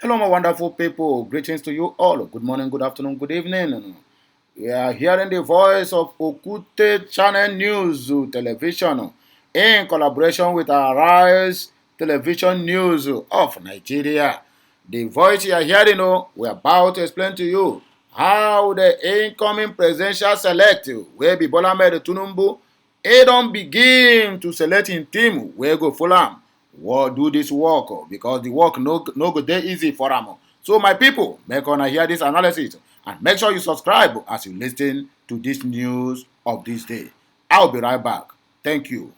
Hello, my wonderful people. Greetings to you all. Good morning, good afternoon, good evening. We are hearing the voice of Okute Channel News Television in collaboration with Arise Television News of Nigeria. The voice you are hearing, we are about to explain to you how the incoming presidential select will be Bola Ahmed Tinubu. He don't begin to select him team where go follow am. What do this work because the work no go dey easy for am. So my people, make una hear this analysis and make sure you subscribe as you listen to this news of this day. I'll be right back. Thank you.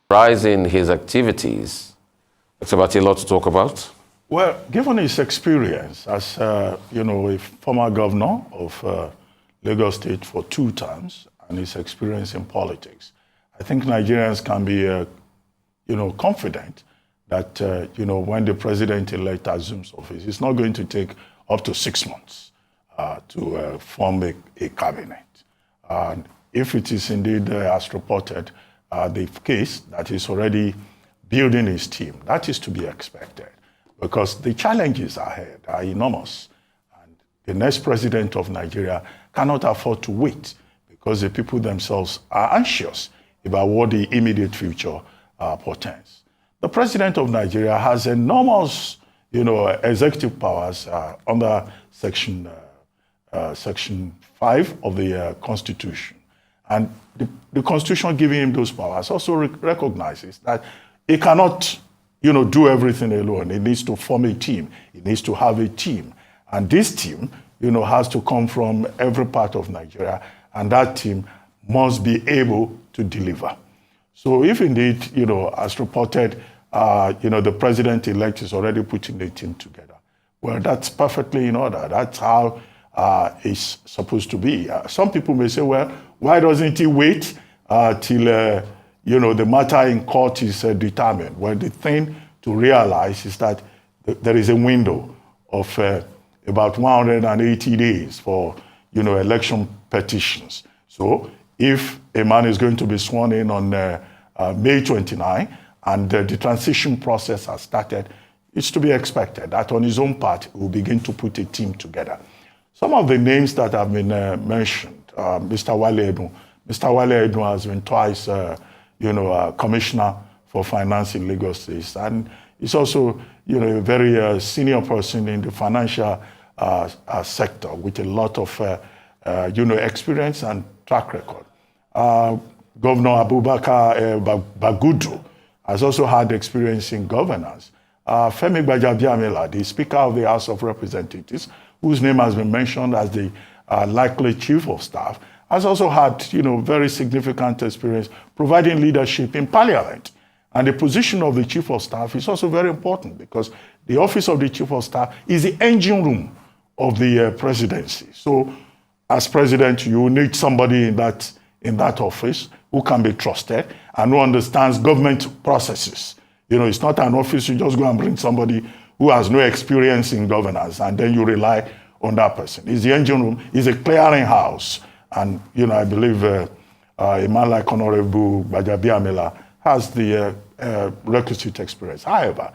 Rise in his activities. Dr. Abatti, a lot to talk about. Well, given his experience as a former governor of Lagos State for 2 terms and his experience in politics, I think Nigerians can be confident that when the president-elect assumes office, it's not going to take up to 6 months to form a cabinet. And if it is indeed, as reported, the case that he's already building his team, that is to be expected because the challenges ahead are enormous. And the next president of Nigeria cannot afford to wait because the people themselves are anxious about what the immediate future portends. The president of Nigeria has enormous, executive powers under Section 5 of the Constitution. And the Constitution giving him those powers also recognizes that he cannot, do everything alone. He needs to form a team. He needs to have a team. And this team, has to come from every part of Nigeria. And that team must be able to deliver. So if indeed, as reported, the president-elect is already putting the team together, well, that's perfectly in order. That's how it's supposed to be. Some people may say, well, why doesn't he wait till, the matter in court is determined? Well, the thing to realize is that there is a window of about 180 days for, election petitions. So if a man is going to be sworn in on May 29 and the transition process has started, it's to be expected that on his own part, he will begin to put a team together. Some of the names that have been mentioned, Mr. Wale Edun. Mr. Wale Edun has been twice, commissioner for finance in Lagos State. And he's also, a very senior person in the financial sector with a lot of, experience and track record. Governor Abubakar Bagudu has also had experience in governance. Femi Gbajabiamila, the Speaker of the House of Representatives, whose name has been mentioned as the likely Chief of Staff, has also had, very significant experience providing leadership in Parliament. And the position of the Chief of Staff is also very important because the office of the Chief of Staff is the engine room of the presidency. So, as president, you need somebody in that office who can be trusted and who understands government processes. It's not an office you just go and bring somebody who has no experience in governance and then you rely on that person. It's the engine room, it's a clearing house. And, I believe a man like Honorable Gbajabiamila has the requisite experience. However,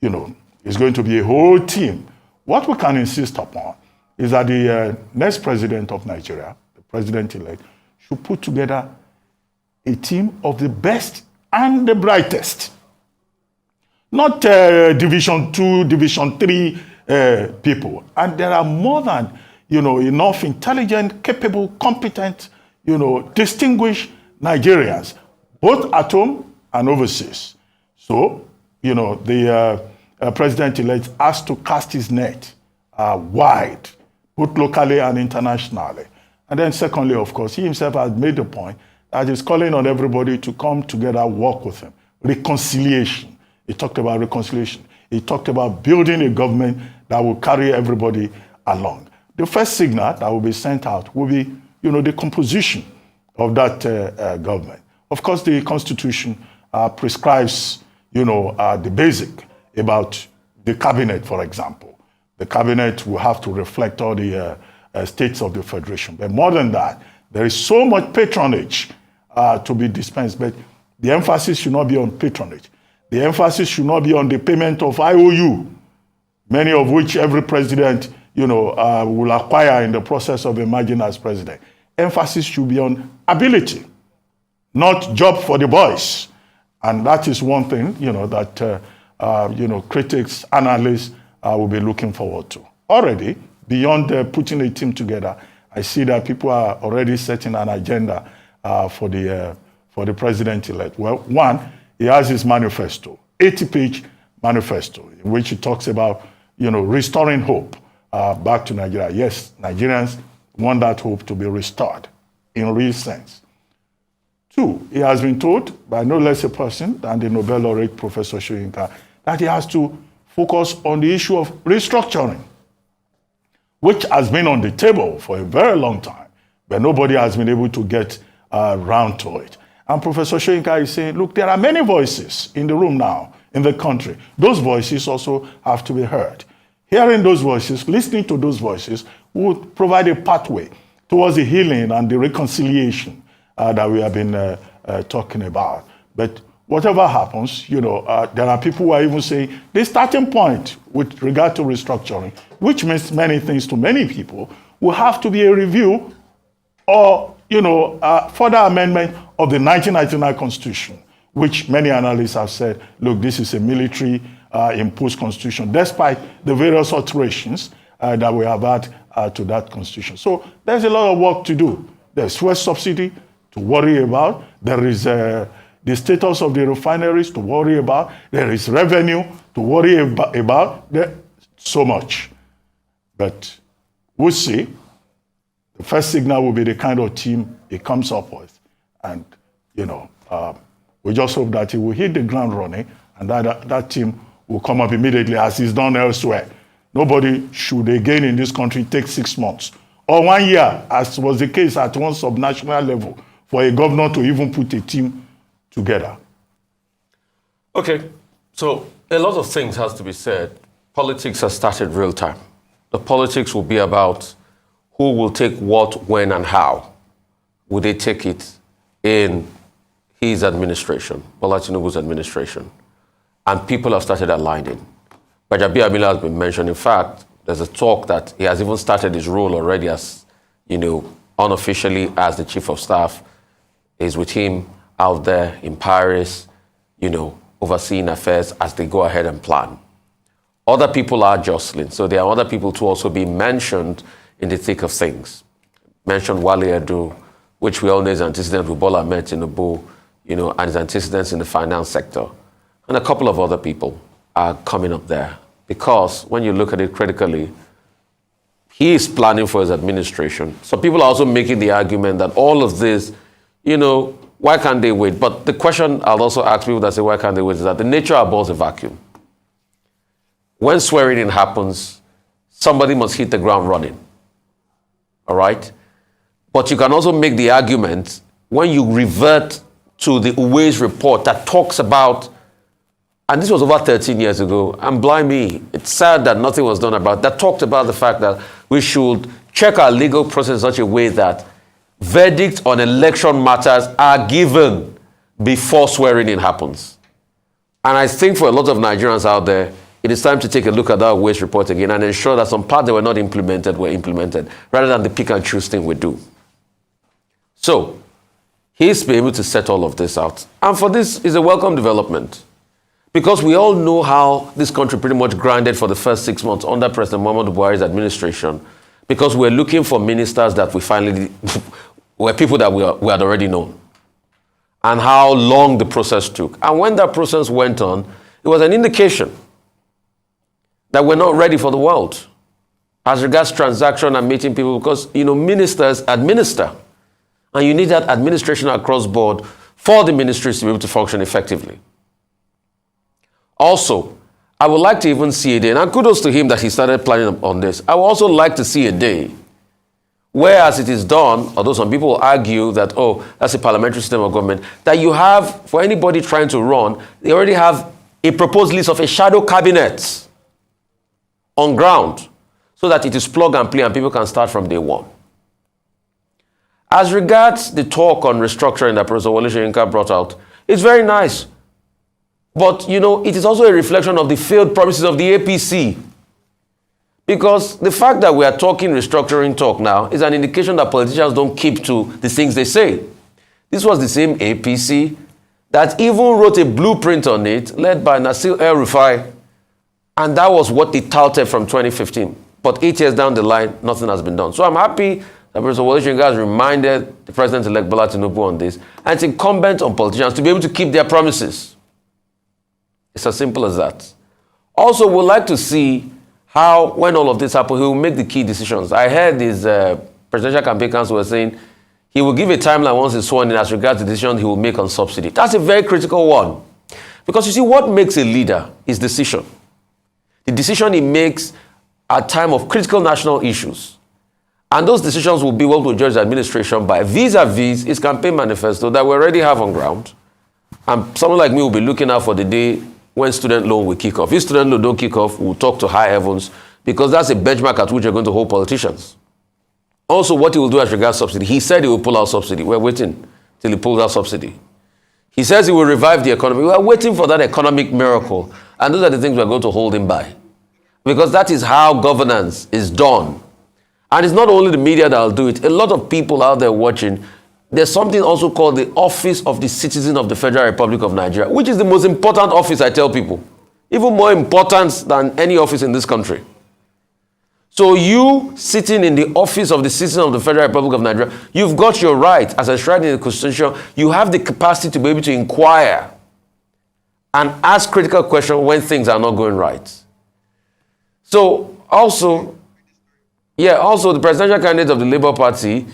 it's going to be a whole team. What we can insist upon is that the next president of Nigeria, the president-elect, should put together a team of the best and the brightest. Not Division 2, Division 3 people. And there are more than, enough intelligent, capable, competent, distinguished Nigerians, both at home and overseas. So, the president-elect has to cast his net wide, both locally and internationally. And then secondly, of course, he himself has made the point that he's calling on everybody to come together, work with him. Reconciliation. He talked about reconciliation. He talked about building a government that will carry everybody along. The first signal that will be sent out will be, the composition of that government. Of course, the Constitution prescribes, the basic about the cabinet, for example. The cabinet will have to reflect all the states of the federation. But more than that, there is so much patronage to be dispensed. But the emphasis should not be on patronage. The emphasis should not be on the payment of IOU. many of which every president, will acquire in the process of emerging as president. Emphasis should be on ability, not job for the boys. And that is one thing, that, critics, analysts will be looking forward to. Already, beyond putting a team together, I see that people are already setting an agenda for the president-elect. Well, one, he has his manifesto, 80-page manifesto, in which he talks about, restoring hope back to Nigeria. Yes, Nigerians want that hope to be restored in real sense. Two, he has been told by no less a person than the Nobel laureate Professor Soyinka that he has to focus on the issue of restructuring, which has been on the table for a very long time, but nobody has been able to get around to it. And Professor Soyinka is saying, look, there are many voices in the room now, in the country. Those voices also have to be heard. Hearing those voices, listening to those voices, would provide a pathway towards the healing and the reconciliation that we have been talking about. But whatever happens, there are people who are even saying the starting point with regard to restructuring, which means many things to many people, will have to be a review or, further amendment of the 1999 Constitution, which many analysts have said, look, this is a military imposed constitution, despite the various alterations that we have had to that constitution. So there's a lot of work to do. There's fuel subsidy to worry about. There is the status of the refineries to worry about. There is revenue to worry about. There's so much. But we'll see. The first signal will be the kind of team he comes up with. And, we just hope that he will hit the ground running and that team will come up immediately as he's done elsewhere. Nobody should again in this country take 6 months or 1 year, as was the case at one subnational level, for a governor to even put a team together. Okay, so a lot of things has to be said. Politics has started real time. The politics will be about who will take what, when, and how. Will they take it in his administration, Bola Tinubu's administration? And people have started aligning. Bajabi Amila has been mentioned. In fact, there's a talk that he has even started his role already as, unofficially as the chief of staff. Is with him out there in Paris, overseeing affairs as they go ahead and plan. Other people are jostling. So there are other people to also be mentioned in the thick of things. Mentioned Wale Edu, which we all know is antecedent with Bola Ahmed Tinubu, and his antecedents in the finance sector. And a couple of other people are coming up there. Because when you look at it critically, he is planning for his administration. So people are also making the argument that all of this, why can't they wait? But the question I'll also ask people that say, why can't they wait, is that the nature abhors a vacuum. When swearing in happens, somebody must hit the ground running. All right? But you can also make the argument when you revert to the Uwe's report that talks about, and this was over 13 years ago, and blimey, it's sad that nothing was done about it, that talked about the fact that we should check our legal process in such a way that verdicts on election matters are given before swearing in happens. And I think for a lot of Nigerians out there, it is time to take a look at that Uwe's report again and ensure that some parts that were not implemented were implemented, rather than the pick and choose thing we do. So, he's been able to set all of this out. And for this is a welcome development. Because we all know how this country pretty much grinded for the first 6 months under President Muhammadu Buhari's administration, because we're looking for ministers that we finally were people that we had already known, and how long the process took. And when that process went on, it was an indication that we're not ready for the world as regards transaction and meeting people, because ministers administer, and you need that administration across board for the ministries to be able to function effectively. Also, I would like to even see a day, and kudos to him that he started planning on this. I would also like to see a day where, as it is done, although some people argue that, that's a parliamentary system of government, that you have, for anybody trying to run, they already have a proposed list of a shadow cabinet on ground, so that it is plug and play and people can start from day one. As regards the talk on restructuring that Professor Wole Soyinka brought out, it's very nice. But, it is also a reflection of the failed promises of the APC. Because the fact that we are talking restructuring talk now is an indication that politicians don't keep to the things they say. This was the same APC that even wrote a blueprint on it, led by Nasir El-Rufai, and that was what they touted from 2015. But 8 years down the line, nothing has been done. So I'm happy that Professor Wole Soyinka has reminded the President-elect Bola Tinubu on this, and it's incumbent on politicians to be able to keep their promises. It's as simple as that. Also, we'd like to see how, when all of this happens, he will make the key decisions. I heard his presidential campaign council was saying he will give a timeline once he's sworn in as regards the decision he will make on subsidy. That's a very critical one. Because you see, what makes a leader is decision. The decision he makes at time of critical national issues. And those decisions will be what will judge the administration by vis-a-vis his campaign manifesto that we already have on ground. And someone like me will be looking out for the day when student loan will kick off. If student loan don't kick off, we'll talk to high heavens, because that's a benchmark at which you're going to hold politicians. Also, what he will do as regards subsidy. He said he will pull out subsidy. We're waiting till he pulls out subsidy. He says he will revive the economy. We are waiting for that economic miracle. And those are the things we're going to hold him by. Because that is how governance is done. And it's not only the media that will do it. A lot of people out there watching, there's something also called the Office of the Citizen of the Federal Republic of Nigeria, which is the most important office, I tell people. Even more important than any office in this country. So you sitting in the Office of the Citizen of the Federal Republic of Nigeria, you've got your right as enshrined in the Constitution. You have the capacity to be able to inquire and ask critical questions when things are not going right. So also the presidential candidate of the Labour Party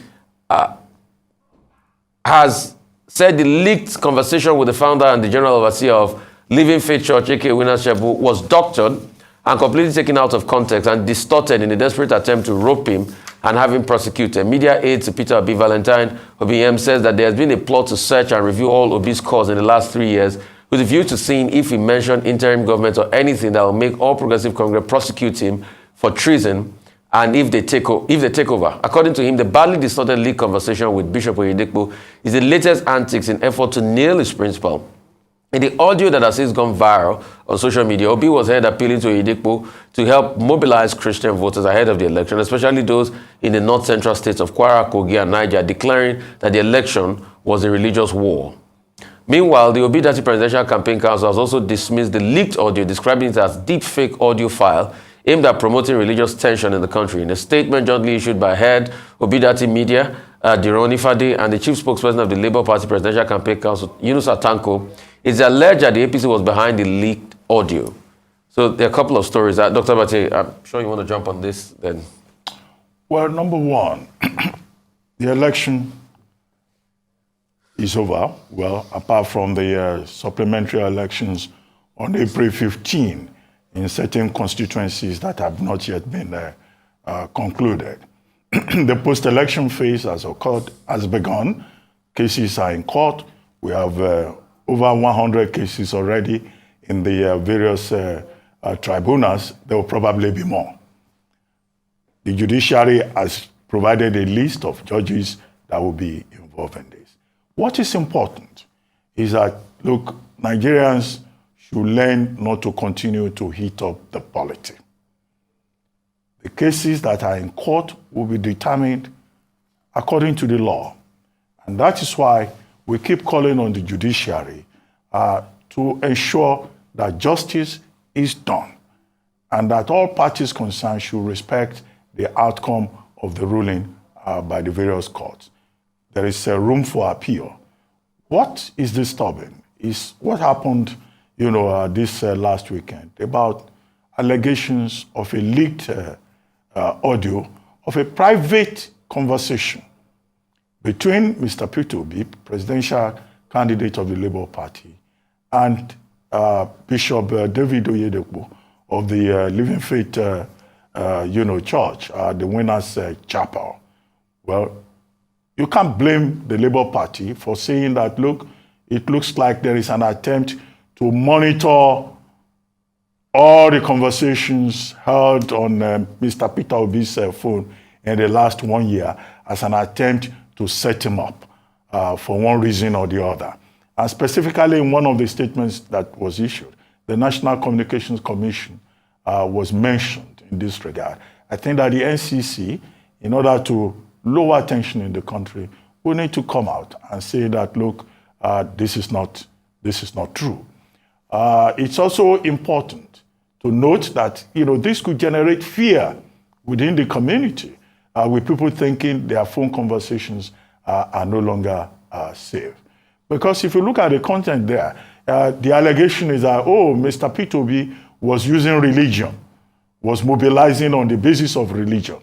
has said the leaked conversation with the founder and the general overseer of Living Faith Church, aka Winners Chapel, was doctored and completely taken out of context and distorted in a desperate attempt to rope him and have him prosecuted. Media aide to Peter Obi, Valentine Obi says that there has been a plot to search and review all Obi's calls in the last 3 years with a view to seeing if he mentioned interim government or anything that will make all Progressive Congress prosecute him for treason and if they take over. According to him, the badly distorted leaked conversation with Bishop Oyedepo is the latest antics in effort to nail his principal. In the audio that has since gone viral on social media, Obi was heard appealing to Oyedepo to help mobilize Christian voters ahead of the election, especially those in the north-central states of Kwara, Kogi, and Niger, declaring that the election was a religious war. Meanwhile, the Obidati Presidential Campaign Council has also dismissed the leaked audio, describing it as deep-fake audio file aimed at promoting religious tension in the country. In a statement jointly issued by head Obidati Media, Dironi Fade, and the chief spokesperson of the Labour Party Presidential Campaign Council, Yunus Atanko, it's alleged that the APC was behind the leaked audio. So there are a couple of stories. Dr. Abatti, I'm sure you want to jump on this then. Well, number one, the election is over. Well, apart from the supplementary elections on April 15 in certain constituencies that have not yet been concluded. The post-election phase has begun. Cases are in court. We have over 100 cases already in the various tribunals. There will probably be more. The judiciary has provided a list of judges that will be involved in this. What is important is that, look, Nigerians should learn not to continue to heat up the polity. The cases that are in court will be determined according to the law. And that is why we keep calling on the judiciary to ensure that justice is done and that all parties concerned should respect the outcome of the ruling by the various courts. There is room for appeal. What is disturbing is what happened, this last weekend about allegations of a leaked audio of a private conversation between Mr. Peter Obi, presidential candidate of the Labour Party, and Bishop David Oyedepo of the Living Faith, Church, the Winners Chapel. Well, you can't blame the Labour Party for saying that, look, it looks like there is an attempt to monitor all the conversations held on Mr. Peter Obi's phone in the last 1 year as an attempt to set him up for one reason or the other. And specifically in one of the statements that was issued, the National Communications Commission was mentioned in this regard. I think that the NCC, in order to lower tension in the country, will need to come out and say that, look, this is not true. It's also important to note that this could generate fear within the community, with people thinking their phone conversations are no longer safe. Because if you look at the content there, the allegation is that, Mr. P2B was using religion, was mobilizing on the basis of religion.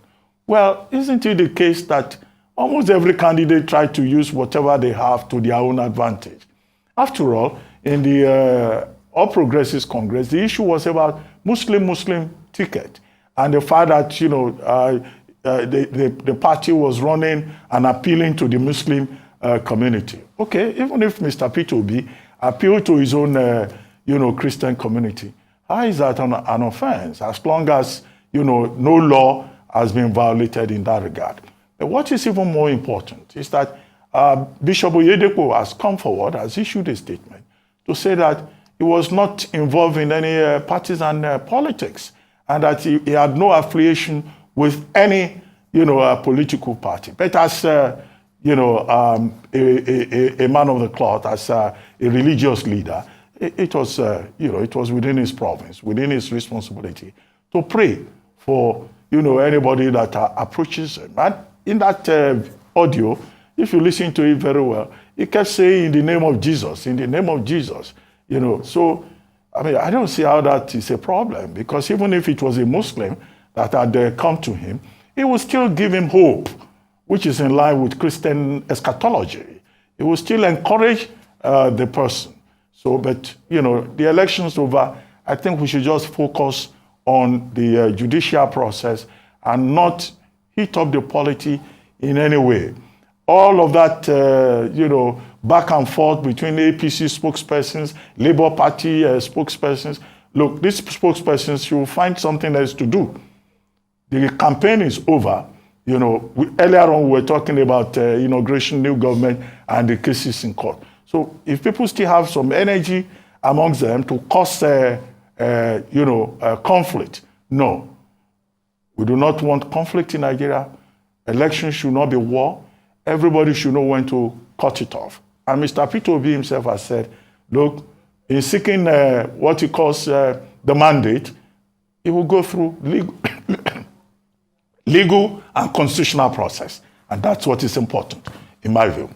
Well, isn't it the case that almost every candidate tried to use whatever they have to their own advantage? After all, in the All Progressives Congress, the issue was about Muslim ticket, and the fact that the party was running and appealing to the Muslim community. Okay, even if Mr. P2B appealed to his own Christian community, how is that an offense? As long as no law has been violated in that regard. But what is even more important is that Bishop Oyedepo has come forward, has issued a statement to say that he was not involved in any partisan politics, and that he had no affiliation with any political party. But as a man of the cloth, as a religious leader, it was within his province, within his responsibility to pray for anybody that approaches him. And in that audio, if you listen to it very well, he kept saying, "In the name of Jesus, in the name of Jesus." So I don't see how that is a problem, because even if it was a Muslim that had come to him, it would still give him hope, which is in line with Christian eschatology. It will still encourage the person. So, but the election's over. I think we should just focus on the judicial process and not heat up the polity in any way. All of that, back and forth between APC spokespersons, Labour Party spokespersons. Look, these spokespersons should find something else to do. The campaign is over. Earlier on we were talking about inauguration, new government, and the cases in court. So if people still have some energy amongst them to cause conflict, no. We do not want conflict in Nigeria. Elections should not be war. Everybody should know when to cut it off. And Mr. P2B himself has said, look, in seeking what he calls the mandate, he will go through legal and constitutional process. And that's what is important, in my view.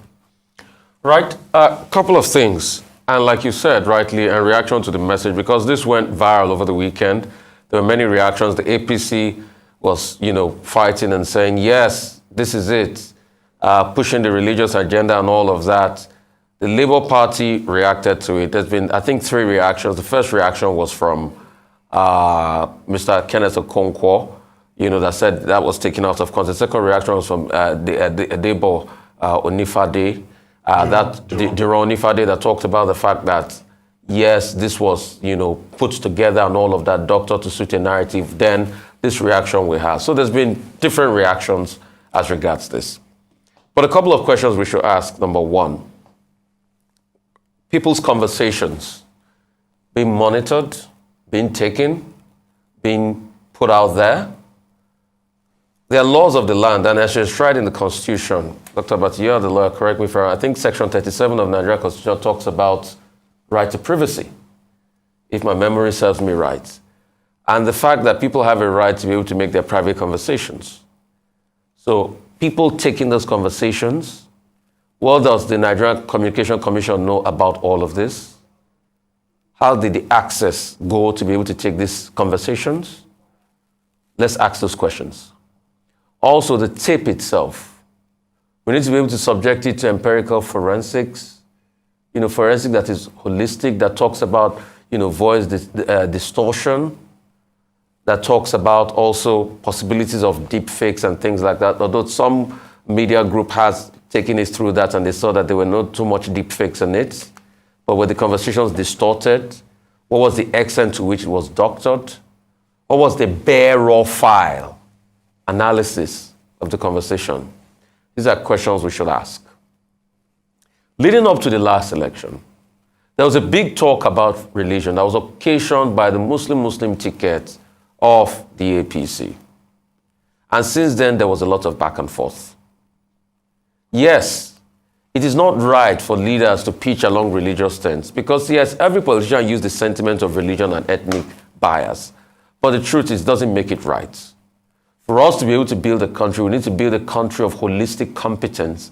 Right. A couple of things. And like you said, rightly, in reaction to the message, because this went viral over the weekend, there were many reactions. The APC was, fighting and saying, yes, this is it, pushing the religious agenda and all of that. The Labour Party reacted to it. There's been, I think, 3 reactions. The first reaction was from Mr. Kenneth Okonkwo, that said that was taken out of context. The second reaction was from Debo Onifade, Deron Onifade, that talked about the fact that, yes, this was, put together and all of that, doctor to suit a narrative. Then this reaction we have. So there's been different reactions as regards this. But a couple of questions we should ask. Number one, people's conversations being monitored, being taken, being put out there. There are laws of the land, and as enshrined in the Constitution. Dr. Abatti, you are the lawyer, correct me if I'm wrong. I think Section 37 of Nigeria Constitution talks about right to privacy, if my memory serves me right. And the fact that people have a right to be able to make their private conversations. So people taking those conversations, what does the Nigerian Communication Commission know about all of this? How did the access go to be able to take these conversations? Let's ask those questions. Also, the tape itself. We need to be able to subject it to empirical forensics, forensic that is holistic, that talks about, voice distortion, that talks about also possibilities of deep fakes and things like that. Although some media group has taken it through that and they saw that there were not too much deep fakes in it, but were the conversations distorted? What was the extent to which it was doctored? What was the bare raw file analysis of the conversation? These are questions we should ask. Leading up to the last election, there was a big talk about religion that was occasioned by the Muslim ticket of the APC. And since then, there was a lot of back and forth. Yes, it is not right for leaders to pitch along religious stance because, yes, every politician uses the sentiment of religion and ethnic bias. But the truth is, it doesn't make it right. For us to be able to build a country, we need to build a country of holistic competence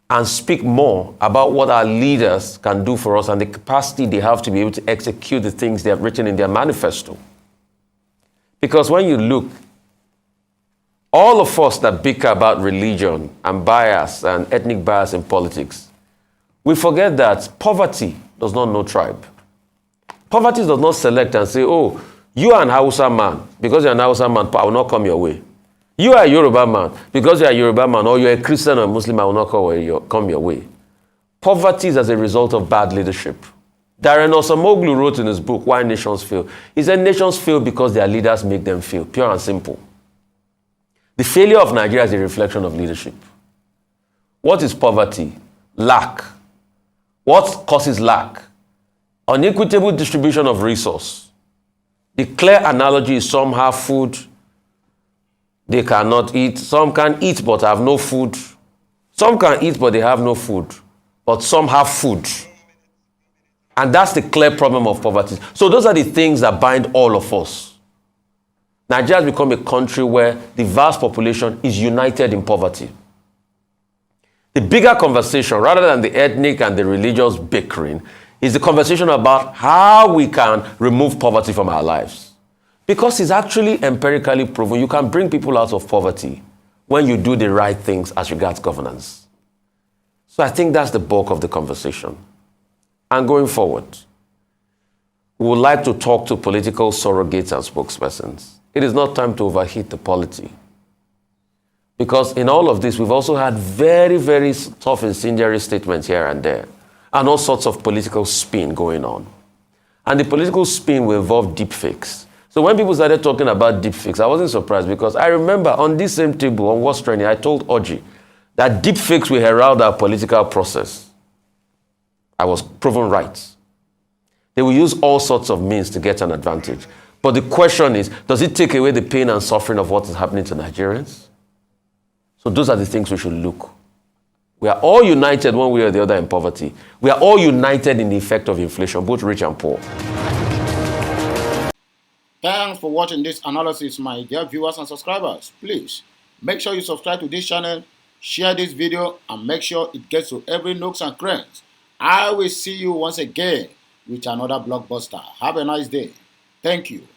and speak more about what our leaders can do for us and the capacity they have to be able to execute the things they have written in their manifesto. Because when you look, all of us that bicker about religion and bias and ethnic bias in politics, we forget that poverty does not know tribe. Poverty does not select and say, oh, you are an Hausa man. Because you're an Hausa man, I will not come your way. You are a Yoruba man. Because you're a Yoruba man, or you're a Christian or Muslim, I will not come your way. Poverty is as a result of bad leadership. Darren Osamoglu wrote in his book, Why Nations Fail. He said nations fail because their leaders make them fail. Pure and simple. The failure of Nigeria is a reflection of leadership. What is poverty? Lack. What causes lack? Unequitable distribution of resource. The clear analogy is some have food they cannot eat. Some can eat but have no food. Some can eat but they have no food. But some have food. And that's the clear problem of poverty. So those are the things that bind all of us. Nigeria has become a country where the vast population is united in poverty. The bigger conversation, rather than the ethnic and the religious bickering, is the conversation about how we can remove poverty from our lives. Because it's actually empirically proven you can bring people out of poverty when you do the right things as regards governance. So I think that's the bulk of the conversation. And going forward, we would like to talk to political surrogates and spokespersons. It is not time to overheat the polity. Because in all of this, we've also had very, very tough incendiary statements here and there, and all sorts of political spin going on. And the political spin will involve deepfakes. So when people started talking about deepfakes, I wasn't surprised because I remember on this same table, on What's Trending, I told Oji that deepfakes will herald our political process. I was proven right. They will use all sorts of means to get an advantage. But the question is, does it take away the pain and suffering of what is happening to Nigerians? So those are the things we should look. We are all united one way or the other in poverty. We are all united in the effect of inflation, both rich and poor. Thanks for watching this analysis, my dear viewers and subscribers. Please, make sure you subscribe to this channel, share this video, and make sure it gets to every nooks and crannies. I will see you once again with another blockbuster. Have a nice day. Thank you.